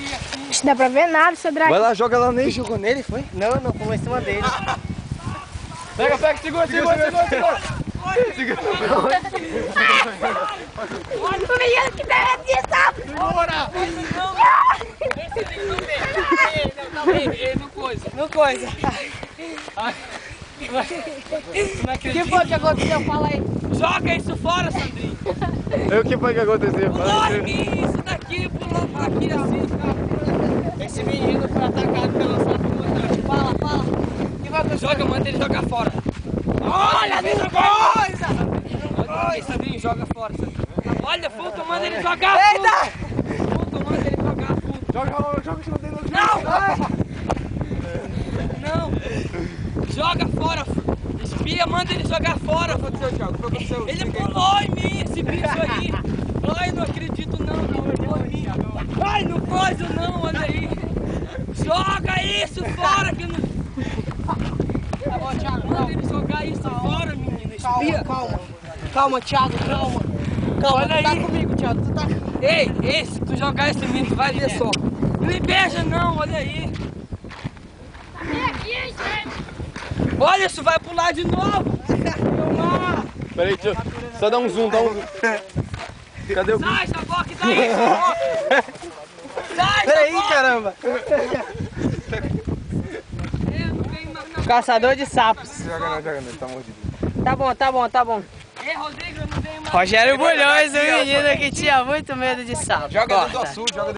aqui, assim. Não dá pra ver nada, seu dragão. Vai lá, joga lá nele. Jogou nele, foi? Não, pulou em cima dele. Pega, segura. O menino que tá aqui, sabe? Bora! Ele não coisa. Não coisa. Não O acredito. que foi que aconteceu? Fala aí. Joga isso fora, Sandrinho. O que foi que aconteceu? Pulou em mim, isso daqui, pulou pra aqui assim, cara. Esse menino foi atacado pela sua filha. Fala. O que vai acontecer? Joga, manda ele jogar fora. Olha, mesma coisa! Olha, Sandrinho, joga fora, Sandrinho. Olha, Fulton, manda ele jogar fundo. Fulton, manda ele jogar fundo. Joga em cima dele. Não! Joga fora, espia, manda ele jogar fora. O que aconteceu, Thiago? O que aconteceu? Ele pulou em mim, esse bicho aí. Ai, não acredito não, ele pulou em mim. Ai, não coisa não, olha aí. Joga isso fora que não... Tá bom, Thiago, Manda ele jogar isso fora, menina, espia. Calma, Thiago, calma. Olha tu tá aí. comigo, Thiago. Tu tá... Ei, se tu jogar esse menino, tu vai ver só. Não me beija não, olha aí. Olha, isso vai pular de novo. Peraí, tio. Só dá um zoom, Cadê o bicho? Sai, Jaboque, daí. Sai, Peraí, Jaboque. caramba. Eu não tenho mais não. Caçador de sapos. Joga não, tá mordido. Tá bom. Ei, Rodrigo, eu não tenho mais. Rogério Bulhões, o menino que tinha muito medo de sapo. Joga dentro do Corta. açude, joga